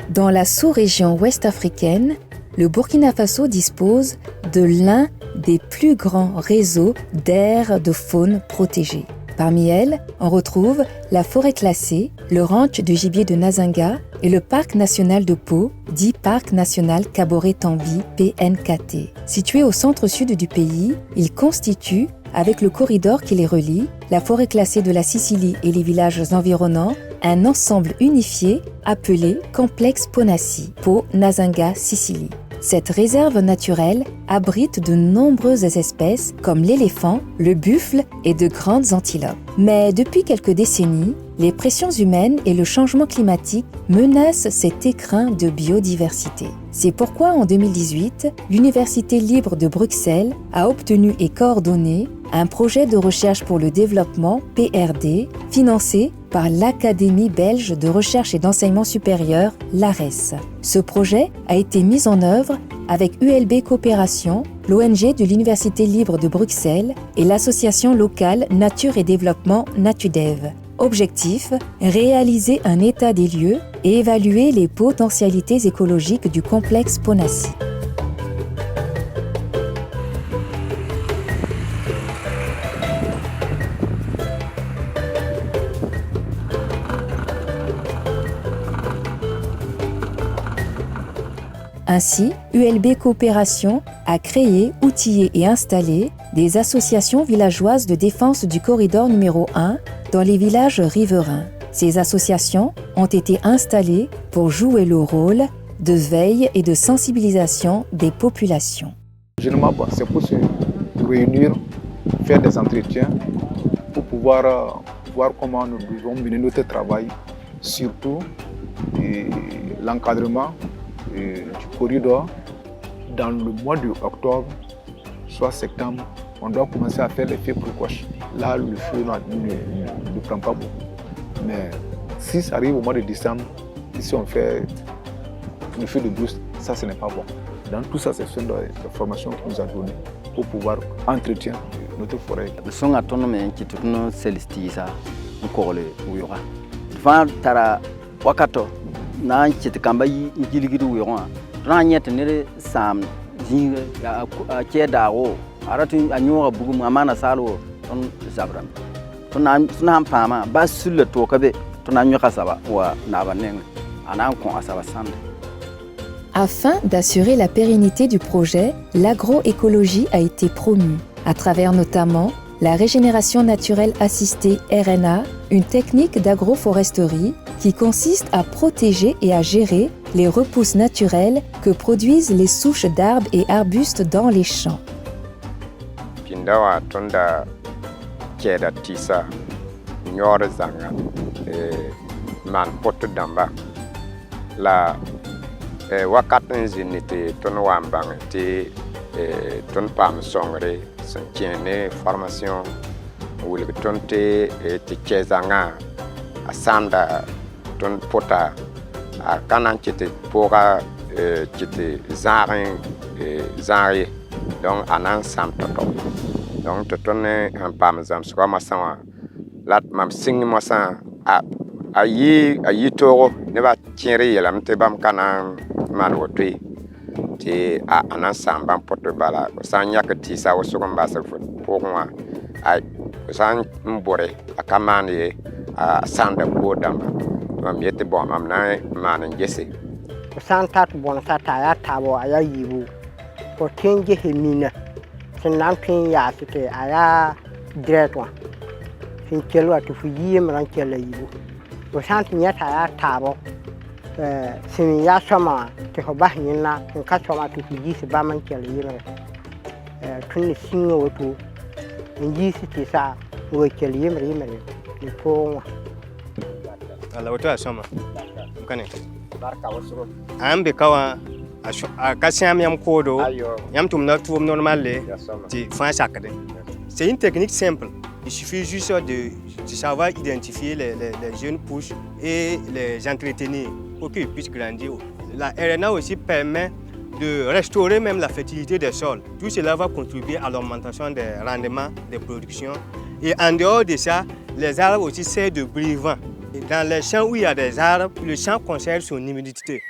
Dans la sous-région ouest africaine, le Burkina Faso dispose de l'un des plus grands réseaux d'aires de faune protégées. Parmi elles, on retrouve la forêt classée, le ranch du gibier de Nazinga et le parc national de Pau, dit Parc national Kaboré-Tambi, PNKT. Situé au centre-sud du pays, il constitue, avec le corridor qui les relie, la forêt classée de la Sicile et les villages environnants, un ensemble unifié appelé Complexe Ponassi, Pau, Nazinga, Sicile. Cette réserve naturelle abrite de nombreuses espèces comme l'éléphant, le buffle et de grandes antilopes. Mais depuis quelques décennies, les pressions humaines et le changement climatique menacent cet écrin de biodiversité. C'est pourquoi en 2018, l'Université libre de Bruxelles a obtenu et coordonné un projet de recherche pour le développement, PRD, financé par l'Académie belge de recherche et d'enseignement supérieur, l'ARES. Ce projet a été mis en œuvre avec ULB Coopération, l'ONG de l'Université libre de Bruxelles et l'association locale Nature et Développement Natudev. Objectif, réaliser un état des lieux et évaluer les potentialités écologiques du complexe Ponassi. Ainsi, ULB Coopération a créé, outillé et installé des associations villageoises de défense du corridor numéro 1 dans les villages riverains. Ces associations ont été installées pour jouer le rôle de veille et de sensibilisation des populations. Généralement, c'est pour se réunir, faire des entretiens pour pouvoir voir comment nous devons mener notre travail, surtout l'encadrement du corridor. Dans le mois d'octobre, soit septembre, on doit commencer à faire les feux précoces. Là, le feu ne prend pas beaucoup. Mais si ça arrive au mois de décembre, si on fait le feu de brousse, ça, ce n'est pas bon. Dans tout ça, c'est une des formations qu'on nous a données pour pouvoir entretenir notre forêt. Le son autonome qui est tout célestisa, encore le ouïra. Devant Tara Wakato, n'a qui est cambayi, n'giligi ouïra. Ranyet nere sam, zing, a kiedaro, aratu anyora bugum amana salo, ton zabram. Ton pama, bas sur le tokabe, ton anyokasaba, ou nabaneng, en con à Savasande. Afin d'assurer la pérennité du projet, l'agroécologie a été promue, à travers notamment la régénération naturelle assistée RNA, une technique d'agroforesterie qui consiste à protéger et à gérer les repousses naturelles que produisent les souches d'arbres et arbustes dans les champs. Pindawa tonda keda tisa nyor zanga man poto damba la wakatin zinite ton wambang te ton pam songre son tiene formation wul ton te kezanga asanda ton pota a kanan chete pora chete zarin zari donc anan sam toto donc ton un pam zam so ma sama lat mam sing ma sa ayi toro ne ba tiere yelam te bam kanan man wote te anan sam bam poto bala san yakati sa wo so ba sa pour moi ai san mbore akamane sanda ko damba mam yete bon mam na man ngese san tat bon sa ta ya tabo aya yibu ko tenje hemina sin nan pin ya site aya directwa sin kelo atu fuyi mran kelo yibu ko san tinya ta ya tabo sin ya sama te ko bahnina sin ka sama tu fuyi se ba man kelo yibu tun singo wotu nji site sa wo kelo yibu ni po ala wato asoma mkane barka wasoro ambe kawa a kasiam yam kodo yam tumna tuum normal le ti fin chakade. C'est une technique simple. Il suffit juste de savoir identifier les jeunes pousses et les entretenir pour qu'ils puissent grandir. La RNA aussi permet de restaurer même la fertilité des sols. Tout cela va contribuer à l'augmentation des rendements, des productions. Et en dehors de ça, les arbres aussi servent de brivant. Dans les champs où il y a des arbres, le champ conserve son humidité.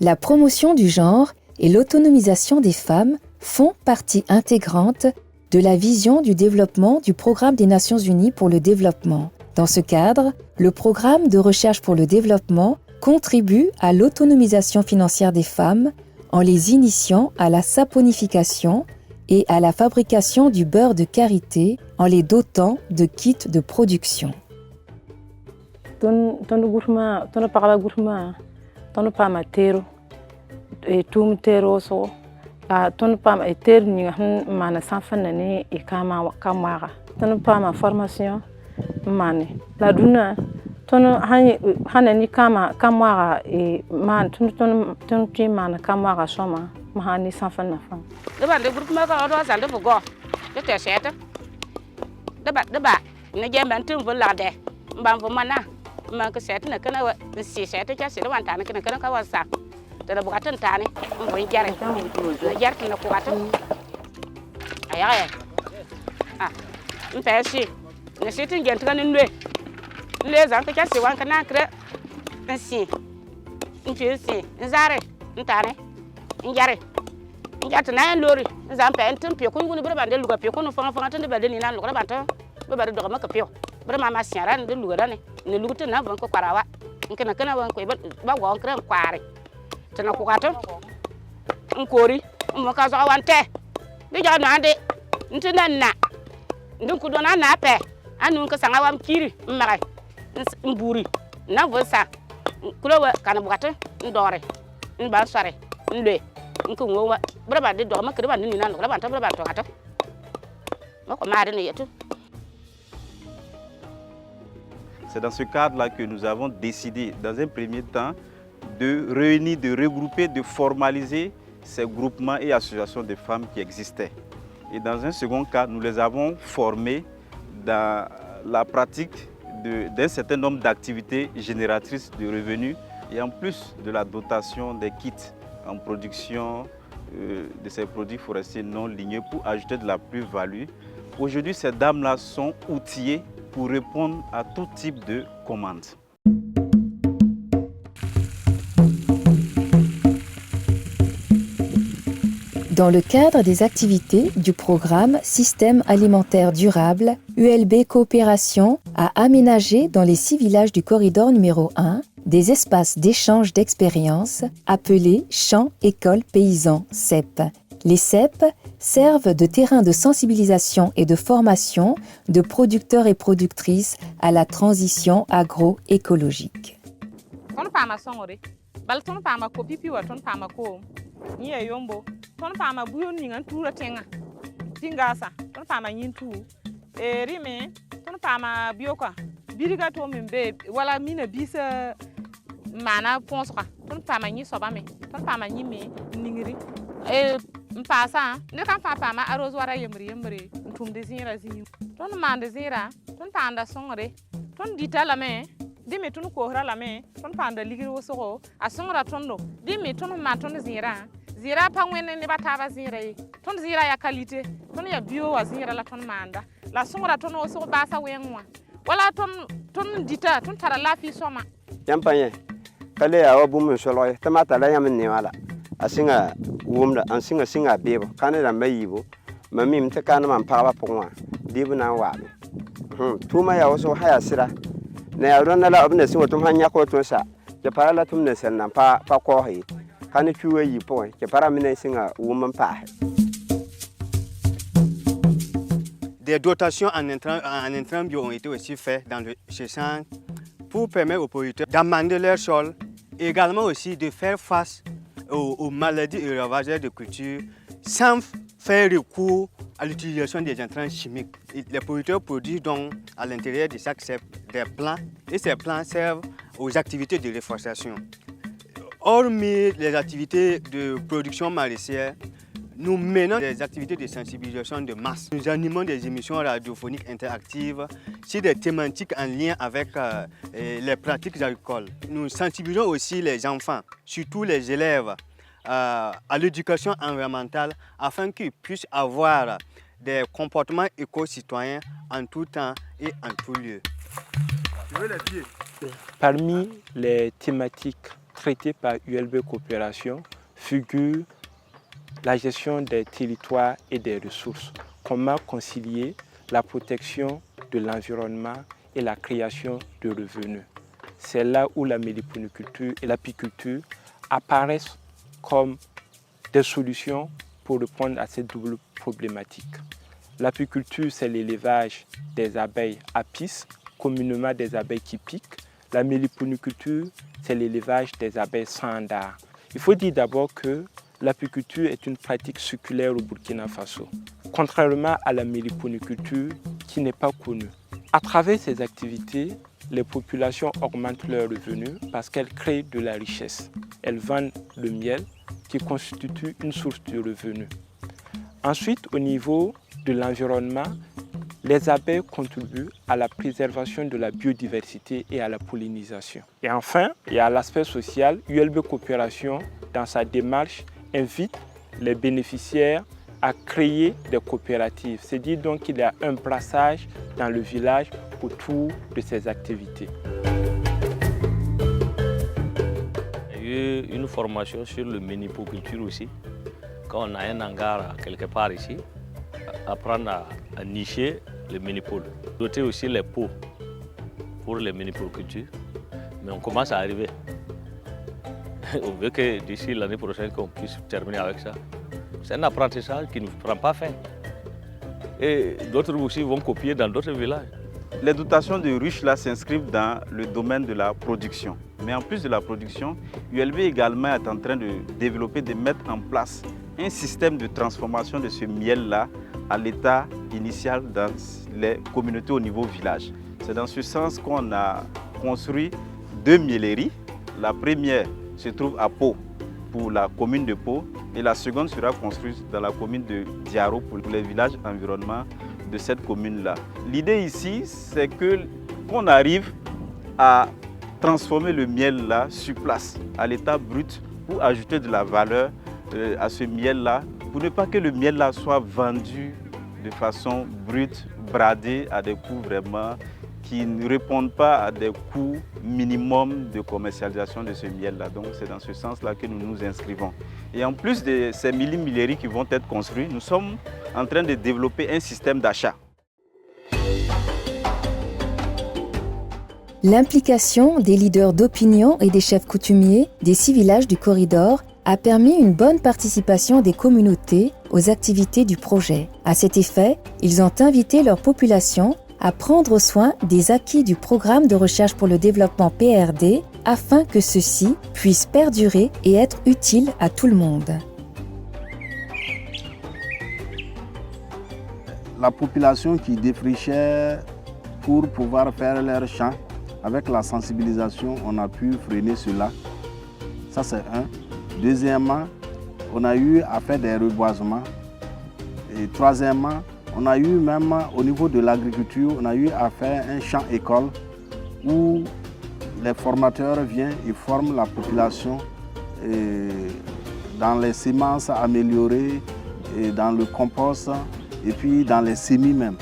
La promotion du genre et l'autonomisation des femmes font partie intégrante de la vision du développement du Programme des Nations Unies pour le développement. Dans ce cadre, le Programme de recherche pour le développement contribue à l'autonomisation financière des femmes en les initiant à la saponification et à la fabrication du beurre de karité en les dotant de kits de production. Ton parla gurma ton pama tero e tum tero so ton pama e ter ni mana sanfana ni e kama kamara ton pama formation mane la duna ton hani kama kamara e man ton ti mana kamara soma mahani sanfana fam de ban de groupe ma ka do sal de go de te seta de ba ne je man tum la de mbam vo mana ma ka set na kana wa si set ka si wan tan kana ka wa sa de la bukatan tani mo jare jar na ko ata aya ah mpe si ne sitin gent kan nwe le zan ka si wan kana kre si nfi si nzare ntare njare njata na lori nzan pe entin pe kun gunu bre bande luga pe kun fanga tan de bade ni na luga banta be bade do ma ka pe bre mama siara de luga dane ne lugutin na ban ko kwarawa nkana kana wan ko ba go kre kware tana ko kato nkori mo ka zo wante de ja na de ntina na ndin ku do na pe anu ka sanga wam kiri mmare mburi na vosa kulo wa kana bukata ndore nba sare nle nku ngowa braba de do ma kre ban ni na lo braba to braba to kato mo ko ma de ne yetu. C'est dans ce cadre-là que nous avons décidé, dans un premier temps, de réunir, de regrouper, de formaliser ces groupements et associations de femmes qui existaient. Et dans un second cas, nous les avons formés dans la pratique d'un certain nombre d'activités génératrices de revenus et en plus de la dotation des kits en production de ces produits forestiers non ligneux pour ajouter de la plus-value. Aujourd'hui, ces dames-là sont outillées pour répondre à tout type de commandes. Dans le cadre des activités du programme Système alimentaire durable, ULB Coopération a aménagé dans les 6 villages du corridor numéro 1 des espaces d'échange d'expériences appelés Champs Écoles Paysans CEP. Les CEP servent de terrain de sensibilisation et de formation de producteurs et productrices à la transition agroécologique. Mpasa ne kan fa ma arrosoir yemre ntum de zira zinyu ton man de zira ton tanda songre ton dita la me dimi ton ko hra la me ton panda ligiri woso a songra tondo dimi ton man ton zira pa ngwene ne bataba zira ton zira ya qualité ton ya bio wa zira la ton manda la songra ton woso basa wenwa wala ton dita ton tara la fi soma yampanye kale ya obum solo tamata la yam ne wala asinga wumda ansinga singa bebo kanada mayibo mamim te kana man paba pongwa dibu na wabe tuma ya waso haya sira na ya ronna la obne singo tum hanya ko tun sa ke para la tum ne sen na pa ko he kana chuwe yi po ke para mine singa wumman pa. Des dotations en intrants bio ont été aussi faites dans ces champs pour permettre aux producteurs d'amender leur sol et également aussi de faire face aux maladies et ravageurs de culture sans faire recours à l'utilisation des intrants chimiques. Les producteurs produisent donc à l'intérieur de chaque cep des plants et ces plants servent aux activités de réforestation. Hormis les activités de production maraîchère, nous menons des activités de sensibilisation de masse. Nous animons des émissions radiophoniques interactives sur des thématiques en lien avec les pratiques agricoles. Nous sensibilisons aussi les enfants, surtout les élèves, à l'éducation environnementale afin qu'ils puissent avoir des comportements éco-citoyens en tout temps et en tout lieu. Parmi les thématiques traitées par ULB Coopération figure la gestion des territoires et des ressources. Comment concilier la protection de l'environnement et la création de revenus. C'est là où la méliponiculture et l'apiculture apparaissent comme des solutions pour répondre à cette double problématique. L'apiculture, c'est l'élevage des abeilles apis, communément des abeilles qui piquent. La méliponiculture, c'est l'élevage des abeilles sans dard. Il faut dire d'abord que l'apiculture est une pratique séculaire au Burkina Faso, contrairement à la méliponiculture qui n'est pas connue. À travers ces activités, les populations augmentent leurs revenus parce qu'elles créent de la richesse. Elles vendent le miel qui constitue une source de revenus. Ensuite, au niveau de l'environnement, les abeilles contribuent à la préservation de la biodiversité et à la pollinisation. Et enfin, il y a l'aspect social. ULB Coopération, dans sa démarche, invite les bénéficiaires à créer des coopératives. C'est dire donc qu'il y a un brassage dans le village autour de ces activités. Il y a eu une formation sur le ménipoculture aussi. Quand on a un hangar quelque part ici, apprendre à nicher les ménipoles. Doter aussi les pots pour les ménipocultures. Mais on commence à arriver. On veut que d'ici l'année prochaine qu'on puisse terminer avec ça. C'est un apprentissage qui ne prend pas fin. Et d'autres aussi vont copier dans d'autres villages. Les dotations de ruches là s'inscrivent dans le domaine de la production. Mais en plus de la production, ULB également est en train de développer, de mettre en place un système de transformation de ce miel-là à l'état initial dans les communautés au niveau village. C'est dans ce sens qu'on a construit 2 mielleries. La première se trouve à Pau pour la commune de Pau et la seconde sera construite dans la commune de Diaro pour les villages environnants de cette commune-là. L'idée ici, c'est qu'on arrive à transformer le miel-là sur place, à l'état brut, pour ajouter de la valeur à ce miel-là, pour ne pas que le miel-là soit vendu de façon brute, bradé à des coûts vraiment qui ne répondent pas à des coûts minimums de commercialisation de ce miel-là. Donc c'est dans ce sens-là que nous nous inscrivons. Et en plus de ces milleries qui vont être construites, nous sommes en train de développer un système d'achat. L'implication des leaders d'opinion et des chefs coutumiers des 6 villages du corridor a permis une bonne participation des communautés aux activités du projet. À cet effet, ils ont invité leur population à prendre soin des acquis du programme de recherche pour le développement PRD afin que ceux-ci puissent perdurer et être utiles à tout le monde. La population qui défrichait pour pouvoir faire leurs champs, avec la sensibilisation, on a pu freiner cela. Ça, c'est un. Deuxièmement, on a eu à faire des reboisements. Et troisièmement, on a eu même au niveau de l'agriculture, on a eu à faire un champ école où les formateurs viennent et forment la population dans les semences améliorées, et dans le compost et puis dans les semis même.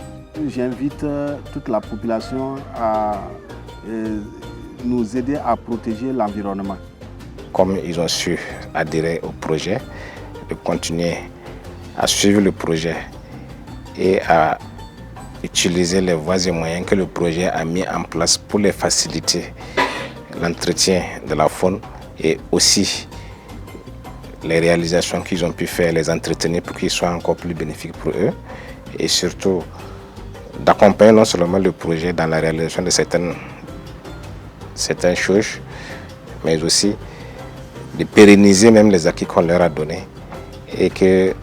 J'invite toute la population à nous aider à protéger l'environnement. Comme ils ont su adhérer au projet, de continuer à suivre le projet et à utiliser les voies et moyens que le projet a mis en place pour les faciliter l'entretien de la faune et aussi les réalisations qu'ils ont pu faire, les entretenir pour qu'ils soient encore plus bénéfiques pour eux et surtout d'accompagner non seulement le projet dans la réalisation de certaines choses, mais aussi de pérenniser même les acquis qu'on leur a donnés et que,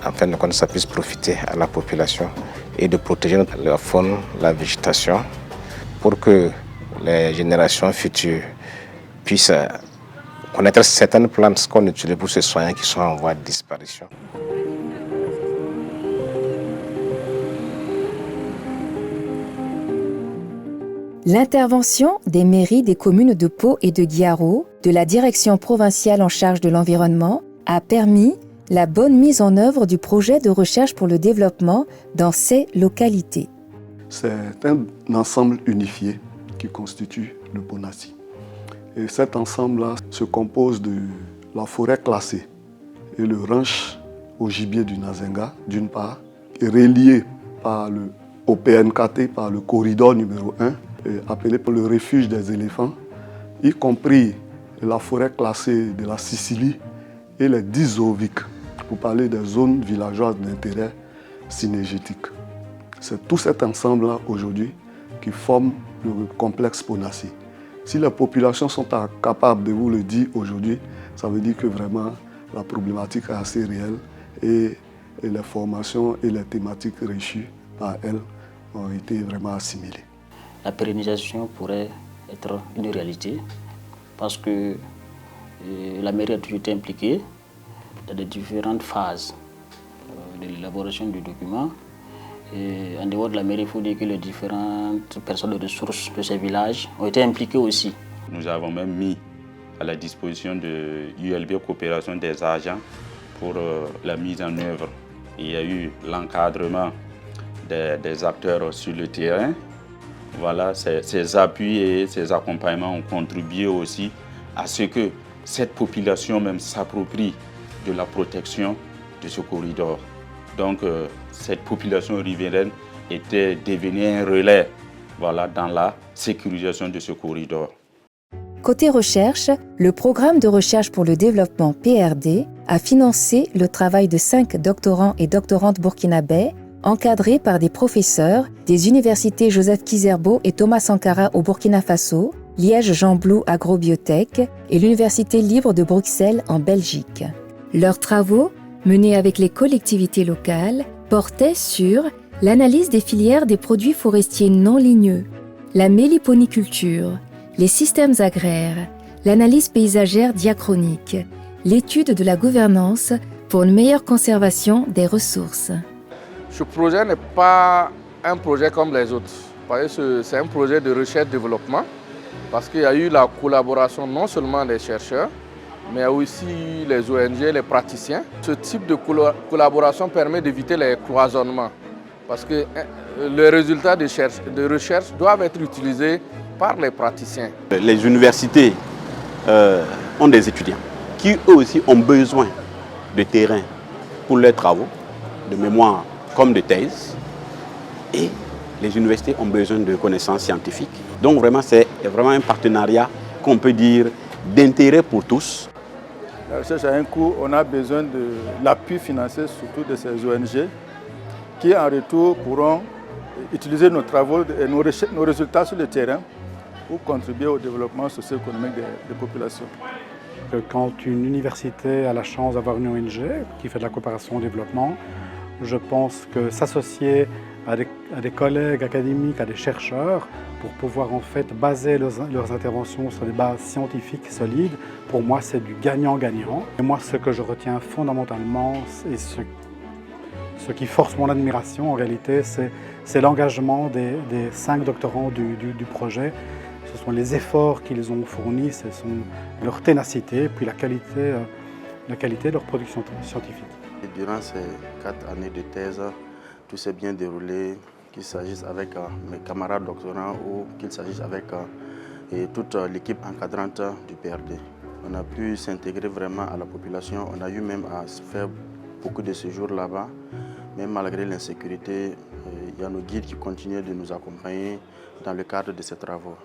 en fin de compte, ça puisse profiter à la population et de protéger la faune, la végétation pour que les générations futures puissent connaître certaines plantes qu'on utilise pour se soigner qui sont en voie de disparition. L'intervention des mairies des communes de Pau et de Guiaro, de la direction provinciale en charge de l'environnement, a permis la bonne mise en œuvre du projet de recherche pour le développement dans ces localités. C'est un ensemble unifié qui constitue le Bonassi. Et cet ensemble-là se compose de la forêt classée et le ranch au gibier du Nazenga, d'une part, est relié au PNKT par le corridor numéro 1, appelé pour le refuge des éléphants, y compris la forêt classée de la Sicile et les 10 zoviques, pour parler des zones villageoises d'intérêt synergétique. C'est tout cet ensemble-là aujourd'hui qui forme le complexe Ponassi. Si les populations sont capables de vous le dire aujourd'hui, ça veut dire que vraiment la problématique est assez réelle et les formations et les thématiques reçues par elles ont été vraiment assimilées. La pérennisation pourrait être une réalité parce que la mairie a toujours été impliquée dans les différentes phases de l'élaboration du document. Et en dehors de la mairie, il faut dire que les différentes personnes de ressources de ces villages ont été impliquées aussi. Nous avons même mis à la disposition de ULB Coopération des agents pour la mise en œuvre. Il y a eu l'encadrement des acteurs sur le terrain. Voilà, ces appuis et ces accompagnements ont contribué aussi à ce que cette population même s'approprie de la protection de ce corridor. Donc cette population riveraine était devenue un relais, voilà, dans la sécurisation de ce corridor. Côté recherche, le programme de recherche pour le développement PRD a financé le travail de 5 doctorants et doctorantes burkinabés encadrés par des professeurs des universités Joseph Kizerbo et Thomas Sankara au Burkina Faso, Liège Jean Blou Agrobiotech et l'Université libre de Bruxelles en Belgique. Leurs travaux, menés avec les collectivités locales, portaient sur l'analyse des filières des produits forestiers non ligneux, la méliponiculture, les systèmes agraires, l'analyse paysagère diachronique, l'étude de la gouvernance pour une meilleure conservation des ressources. Ce projet n'est pas un projet comme les autres. C'est un projet de recherche-développement parce qu'il y a eu la collaboration non seulement des chercheurs, mais aussi les ONG, les praticiens. Ce type de collaboration permet d'éviter les cloisonnements parce que les résultats de recherche doivent être utilisés par les praticiens. Les universités ont des étudiants qui eux aussi ont besoin de terrain pour leurs travaux, de mémoire comme de thèse, et les universités ont besoin de connaissances scientifiques. Donc vraiment c'est vraiment un partenariat qu'on peut dire d'intérêt pour tous. La recherche a un coût, on a besoin de l'appui financier surtout de ces ONG qui en retour pourront utiliser nos travaux et nos résultats sur le terrain pour contribuer au développement socio-économique des populations. Quand une université a la chance d'avoir une ONG qui fait de la coopération au développement, je pense que s'associer à des collègues académiques, à des chercheurs, pour pouvoir en fait baser leurs interventions sur des bases scientifiques solides, pour moi c'est du gagnant-gagnant. Et moi ce que je retiens fondamentalement et ce qui force mon admiration en réalité, c'est l'engagement des 5 doctorants du projet. Ce sont les efforts qu'ils ont fournis, ce sont leur ténacité, puis la qualité de leur production scientifique. Et durant ces 4 années de thèse, tout s'est bien déroulé, qu'il s'agisse avec mes camarades doctorants ou qu'il s'agisse avec toute l'équipe encadrante du PRD. On a pu s'intégrer vraiment à la population, on a eu même à faire beaucoup de séjours là-bas, même malgré l'insécurité, il y a nos guides qui continuent de nous accompagner dans le cadre de ces travaux.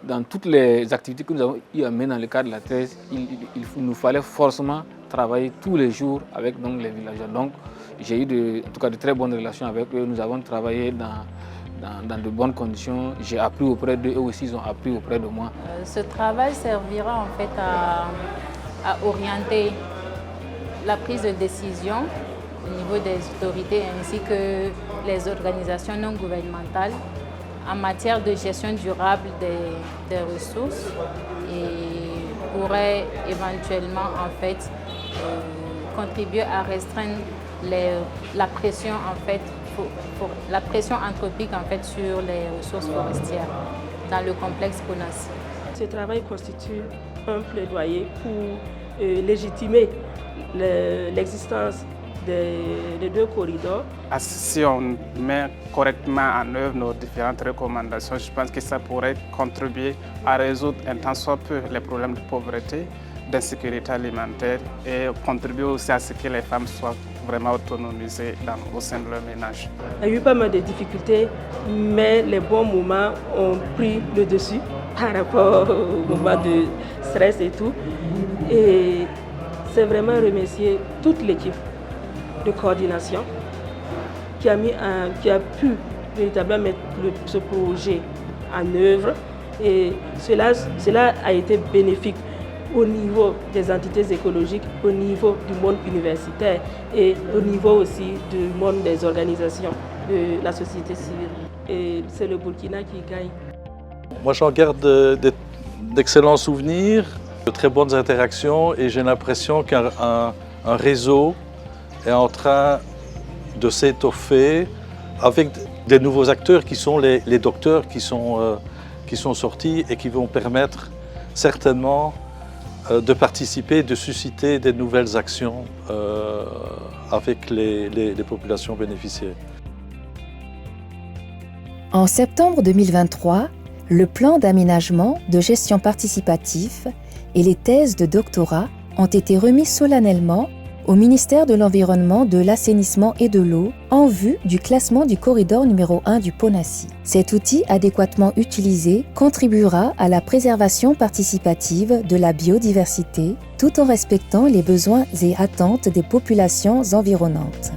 Dans toutes les activités que nous avons eu à mener dans le cadre de la thèse, il nous fallait forcément travailler tous les jours avec les villageois. Donc j'ai eu en tout cas de très bonnes relations avec eux. Nous avons travaillé dans de bonnes conditions. J'ai appris auprès d'eux, eux aussi ils ont appris auprès de moi. Ce travail servira en fait à orienter la prise de décision au niveau des autorités ainsi que les organisations non gouvernementales en matière de gestion durable des ressources et pourrait éventuellement en fait contribuer à restreindre la pression la pression anthropique en fait sur les ressources forestières dans le complexe Ponassi. Ce travail constitue un plaidoyer pour légitimer l'existence des deux corridors. Si on met correctement en œuvre nos différentes recommandations, je pense que ça pourrait contribuer à résoudre un tant soit peu les problèmes de pauvreté, d'insécurité alimentaire et contribuer aussi à ce que les femmes soient vraiment autonomisées au sein de leur ménage. Il y a eu pas mal de difficultés, mais les bons moments ont pris le dessus par rapport aux moments de stress et tout. Et c'est vraiment remercier toute l'équipe de coordination qui a pu véritablement mettre ce projet en œuvre. Et cela a été bénéfique au niveau des entités écologiques, au niveau du monde universitaire et au niveau aussi du monde des organisations de la société civile. Et c'est le Burkina qui gagne. Moi, j'en garde d'excellents souvenirs, de très bonnes interactions et j'ai l'impression qu'un réseau est en train de s'étoffer avec des nouveaux acteurs qui sont les docteurs qui sont sortis et qui vont permettre certainement de participer, de susciter des nouvelles actions avec les populations bénéficiaires. En septembre 2023, le plan d'aménagement, de gestion participatif et les thèses de doctorat ont été remis solennellement au ministère de l'Environnement, de l'Assainissement et de l'Eau en vue du classement du corridor numéro 1 du Ponassi. Cet outil adéquatement utilisé contribuera à la préservation participative de la biodiversité tout en respectant les besoins et attentes des populations environnantes.